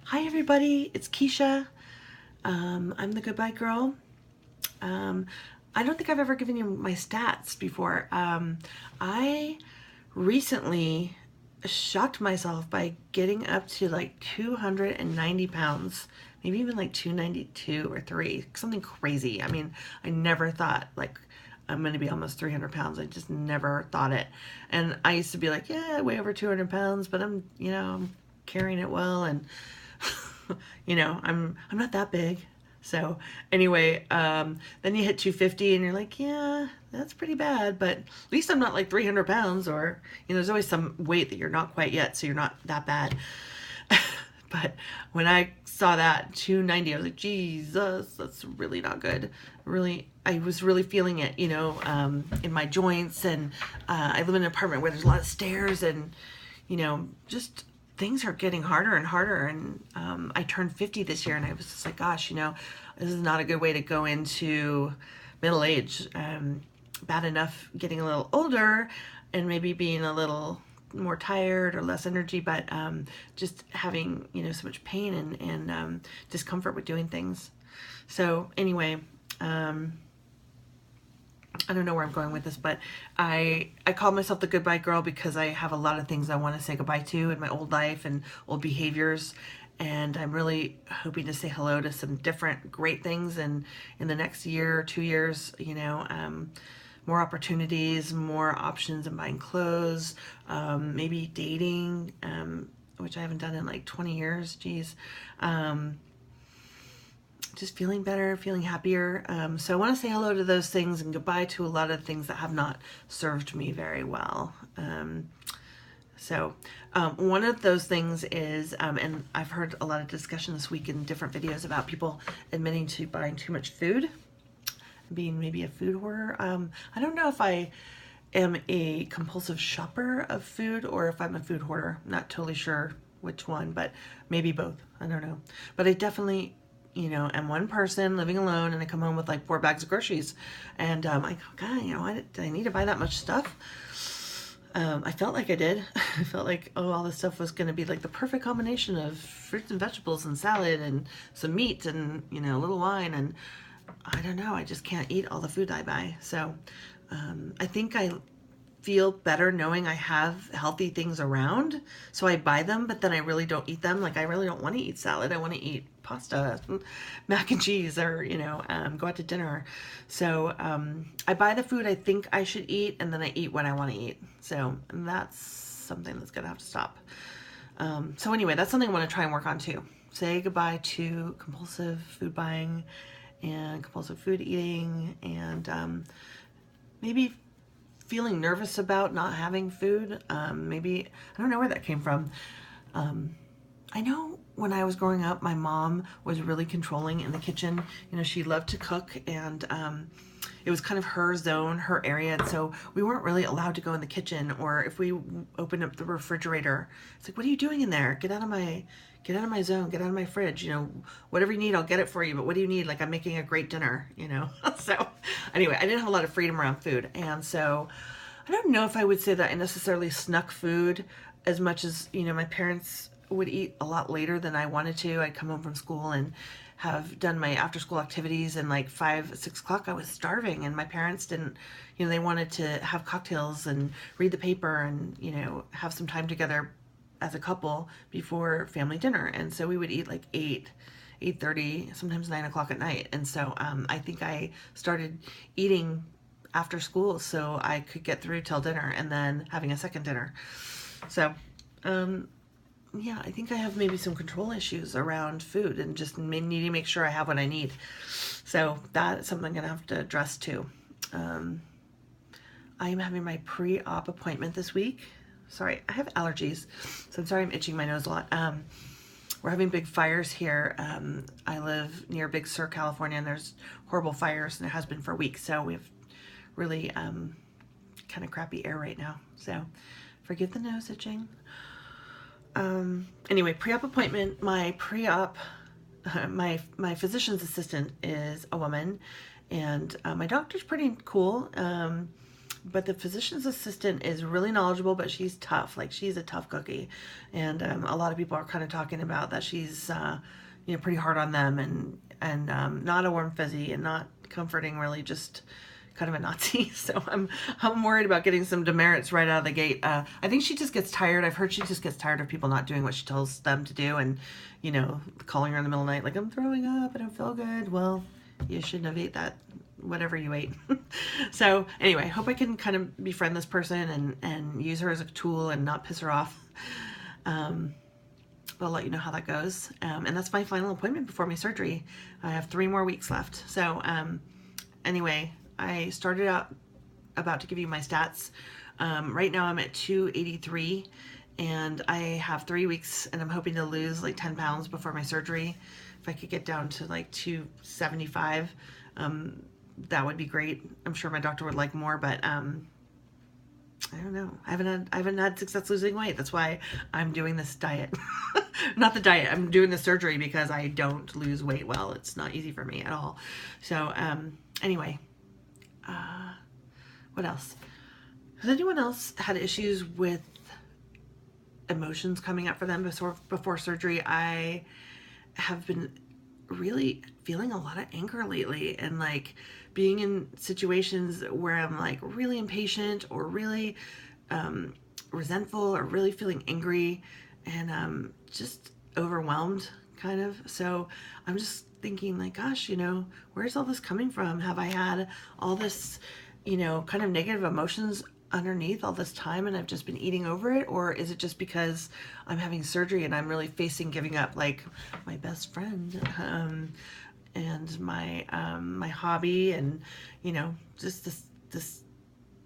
Hi everybody, it's Keisha. I'm the Goodbye Girl. I don't think I've ever given you my stats before. I recently shocked myself by getting up to like 290 pounds, maybe even like 292 or 3, something crazy. I mean, I never thought like I'm going to be almost 300 pounds. I just never thought it. And I used to be like, yeah, I weigh over 200 pounds, but I'm carrying it well. And I'm not that big. So anyway, then you hit 250 and you're like, yeah, that's pretty bad, but at least I'm not like 300 pounds, or, there's always some weight that you're not quite yet, so you're not that bad. But when I saw that 290, I was like, Jesus, that's really not good. Really, I was really feeling it, in my joints. And I live in an apartment where there's a lot of stairs, and, just things are getting harder and harder. And I turned 50 this year, and I was just like, gosh, this is not a good way to go into middle age. Bad enough getting a little older and maybe being a little more tired or less energy, but just having so much pain and discomfort with doing things. So anyway, I don't know where I'm going with this, but I call myself the Goodbye Girl because I have a lot of things I want to say goodbye to in my old life and old behaviors, and I'm really hoping to say hello to some different great things in the next year or 2 years. More opportunities, more options in buying clothes, maybe dating, which I haven't done in like 20 years. Geez. Just feeling better, feeling happier. So I want to say hello to those things and goodbye to a lot of things that have not served me very well. So one of those things is, and I've heard a lot of discussion this week in different videos about people admitting to buying too much food, being maybe a food hoarder. I don't know if I am a compulsive shopper of food or if I'm a food hoarder. I'm not totally sure which one, but maybe both. I don't know. But I definitely am one person living alone, and I come home with like 4 bags of groceries, and I go, God, why did I need to buy that much stuff? I felt like I did. I felt like, all this stuff was going to be like the perfect combination of fruits and vegetables and salad and some meat and, a little wine. And I don't know, I just can't eat all the food I buy. So I think I feel better knowing I have healthy things around. So I buy them, but then I really don't eat them. Like, I really don't want to eat salad. I want to eat pasta, mac and cheese, or, go out to dinner. So I buy the food I think I should eat, and then I eat what I want to eat. So that's something that's going to have to stop. So anyway, that's something I want to try and work on too. Say goodbye to compulsive food buying and compulsive food eating, and maybe feeling nervous about not having food. Maybe, I don't know where that came from. I know when I was growing up, my mom was really controlling in the kitchen. She loved to cook, and it was kind of her zone, her area. And so we weren't really allowed to go in the kitchen, or if we opened up the refrigerator, it's like, what are you doing in there? Get out of my zone, get out of my fridge, whatever you need, I'll get it for you. But what do you need? Like, I'm making a great dinner, So anyway, I didn't have a lot of freedom around food. And so I don't know if I would say that I necessarily snuck food as much as, my parents would eat a lot later than I wanted to. I'd come home from school and have done my after school activities, and like 5, 6 o'clock, I was starving, and my parents didn't, they wanted to have cocktails and read the paper and, have some time together as a couple before family dinner. And so we would eat like 8:30, sometimes 9 o'clock at night. And so I think I started eating after school so I could get through till dinner and then having a second dinner. So yeah, I think I have maybe some control issues around food and just needing to make sure I have what I need. So that's something I'm going to have to address too. I am having my pre-op appointment this week. Sorry, I have allergies, so I'm sorry I'm itching my nose a lot. We're having big fires here. I live near Big Sur, California, and there's horrible fires, and there has been for weeks. So we have really kind of crappy air right now. So forgive the nose itching. Anyway, pre-op appointment. My pre-op, my physician's assistant is a woman, and my doctor's pretty cool. but the physician's assistant is really knowledgeable, but she's tough. Like, she's a tough cookie. And a lot of people are kind of talking about that she's, pretty hard on them, and not a warm fuzzy and not comforting, really, just kind of a Nazi. So I'm worried about getting some demerits right out of the gate. I think she just gets tired. I've heard she just gets tired of people not doing what she tells them to do, and calling her in the middle of the night like, I'm throwing up, I don't feel good. Well, you shouldn't have ate that, whatever you ate. So anyway, hope I can kind of befriend this person and use her as a tool and not piss her off. I'll let you know how that goes. And that's my final appointment before my surgery. I have 3 more weeks left. So anyway, I started out about to give you my stats. Right now I'm at 283, and I have 3 weeks, and I'm hoping to lose like 10 pounds before my surgery. If I could get down to like 275, that would be great. I'm sure my doctor would like more, but I don't know. I haven't had success losing weight. That's why I'm doing this diet. Not the diet. I'm doing the surgery because I don't lose weight well. It's not easy for me at all. So anyway, what else? Has anyone else had issues with emotions coming up for them before surgery? I have been really feeling a lot of anger lately, and like being in situations where I'm like really impatient or really resentful or really feeling angry, and just overwhelmed kind of. So I'm just thinking like, gosh, where's all this coming from? Have I had all this, kind of negative emotions underneath all this time, and I've just been eating over it? Or is it just because I'm having surgery and I'm really facing giving up like my best friend and my hobby, and just this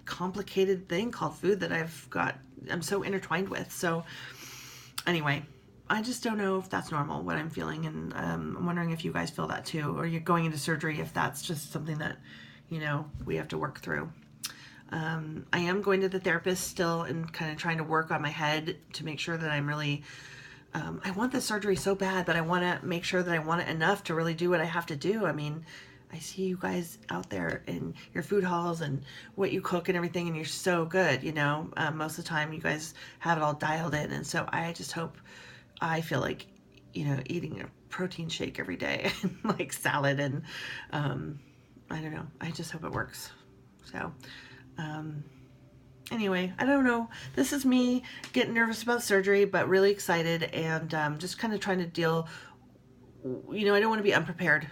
complicated thing called food that I'm so intertwined with. So anyway, I just don't know if that's normal, what I'm feeling, and I'm wondering if you guys feel that too, or you're going into surgery, if that's just something that we have to work through. I am going to the therapist still and kind of trying to work on my head to make sure that I'm really, I want this surgery so bad, but I want to make sure that I want it enough to really do what I have to do. I mean, I see you guys out there in your food halls and what you cook and everything, and you're so good, most of the time you guys have it all dialed in. And so I just hope I feel like, eating a protein shake every day and like salad, and I don't know. I just hope it works. So anyway, I don't know. This is me getting nervous about surgery, but really excited, and just kind of trying to deal, I don't want to be unprepared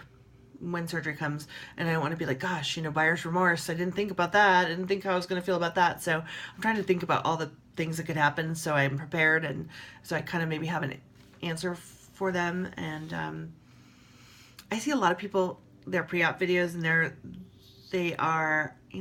when surgery comes, and I don't want to be like, gosh, buyer's remorse. I didn't think about that. I didn't think how I was going to feel about that. So I'm trying to think about all the things that could happen, so I'm prepared, and so I kind of maybe have an answer for them. And I see a lot of people, their pre-op videos, and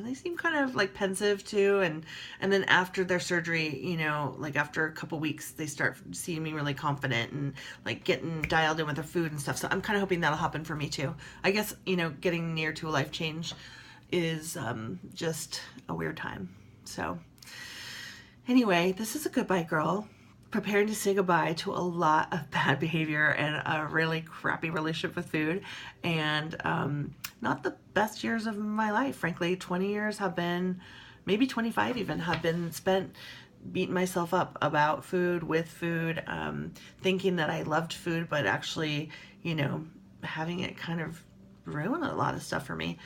they seem kind of like pensive too, and then after their surgery, like after a couple weeks, they start seeing me really confident and like getting dialed in with their food and stuff. So I'm kind of hoping that'll happen for me too. I guess getting near to a life change is just a weird time. So anyway, this is a goodbye girl, preparing to say goodbye to a lot of bad behavior and a really crappy relationship with food, and not the best years of my life, frankly. 20 years have been, maybe 25 even, have been spent beating myself up about food, with food, thinking that I loved food, but actually, having it kind of ruin a lot of stuff for me.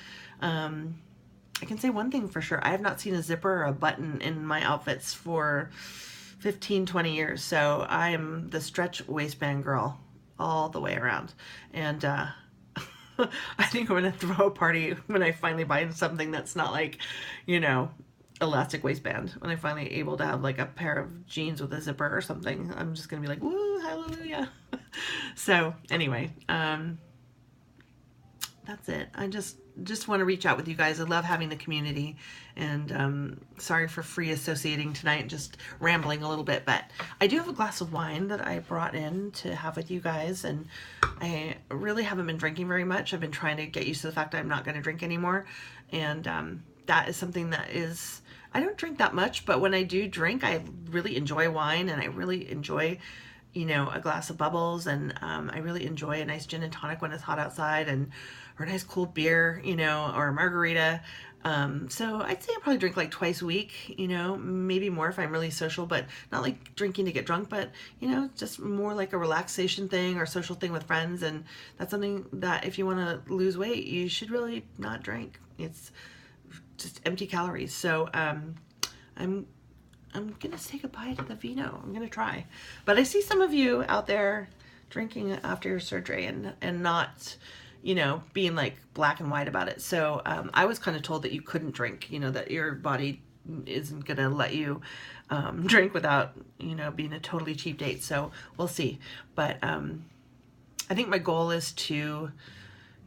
I can say one thing for sure. I have not seen a zipper or a button in my outfits for 15, 20 years. So I am the stretch waistband girl all the way around. And I think I'm going to throw a party when I finally buy something that's not like, elastic waistband. When I'm finally able to have like a pair of jeans with a zipper or something, I'm just going to be like, woo, hallelujah. So anyway, that's it. I just want to reach out with you guys. I love having the community, and sorry for free associating tonight and just rambling a little bit, but I do have a glass of wine that I brought in to have with you guys, and I really haven't been drinking very much. I've been trying to get used to the fact that I'm not going to drink anymore, and that is something that is, I don't drink that much, but when I do drink, I really enjoy wine, and I really enjoy you know, a glass of bubbles, and I really enjoy a nice gin and tonic when it's hot outside, and or a nice cold beer, you know, or a margarita. So I'd say I probably drink like twice a week, you know, maybe more if I'm really social, but not like drinking to get drunk, but, you know, just more like a relaxation thing or social thing with friends. And that's something that if you want to lose weight, you should really not drink. It's just empty calories. So I'm gonna say goodbye to the vino. I'm gonna try, but I see some of you out there drinking after your surgery and not, you know, being like black and white about it. So I was kind of told that you couldn't drink, you know, that your body isn't gonna let you drink without, you know, being a totally cheap date. So we'll see. But I think my goal is to,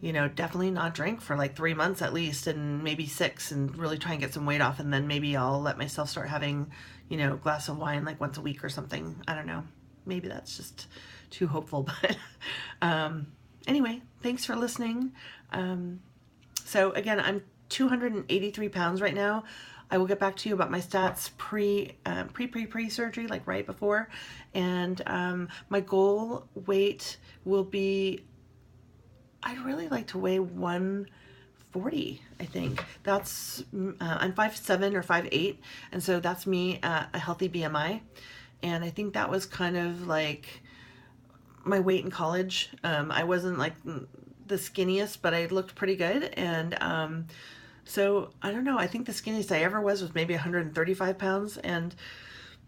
you know, definitely not drink for like 3 months at least, and maybe 6, and really try and get some weight off. And then maybe I'll let myself start having, you know, a glass of wine like once a week or something. I don't know. Maybe that's just too hopeful, but anyway, thanks for listening. So again, I'm 283 pounds right now. I will get back to you about my stats pre-surgery, like right before. And my goal weight will be, I'd really like to weigh 140, I think. That's, I'm 5'7" or 5'8", and so that's me at a healthy BMI. And I think that was kind of like my weight in college. I wasn't like the skinniest, but I looked pretty good. And so I don't know, I think the skinniest I ever was maybe 135 pounds. And,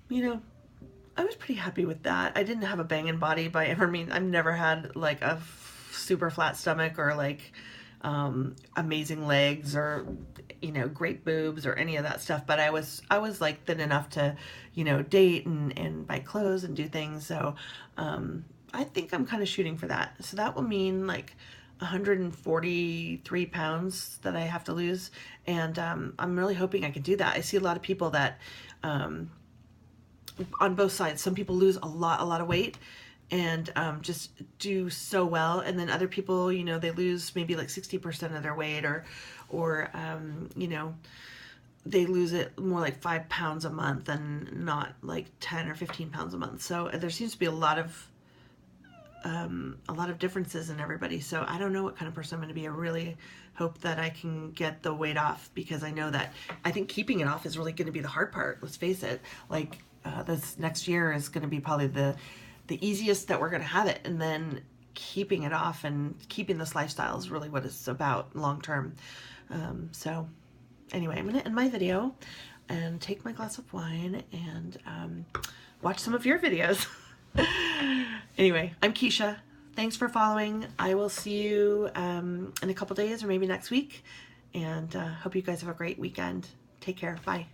you know, I was pretty happy with that. I didn't have a banging body by ever means. I've never had like a super flat stomach or like amazing legs or, you know, great boobs or any of that stuff. But I was like thin enough to, you know, date and buy clothes and do things. So I think I'm kind of shooting for that. So that will mean like 143 pounds that I have to lose. And I'm really hoping I can do that. I see a lot of people that on both sides, some people lose a lot of weight and just do so well, and then other people, you know, they lose maybe like 60% of their weight, or you know, they lose it more like 5 pounds a month and not like 10 or 15 pounds a month. So there seems to be a lot of differences in everybody. So I don't know what kind of person I'm going to be. I really hope that I can get the weight off, because I know that I think keeping it off is really going to be the hard part. Let's face it. Like this next year is going to be probably the easiest that we're going to have it, and then keeping it off and keeping this lifestyle is really what it's about long term. So anyway, I'm going to end my video and take my glass of wine and watch some of your videos. Anyway, I'm Keisha. Thanks for following. I will see you in a couple days or maybe next week, and hope you guys have a great weekend. Take care. Bye.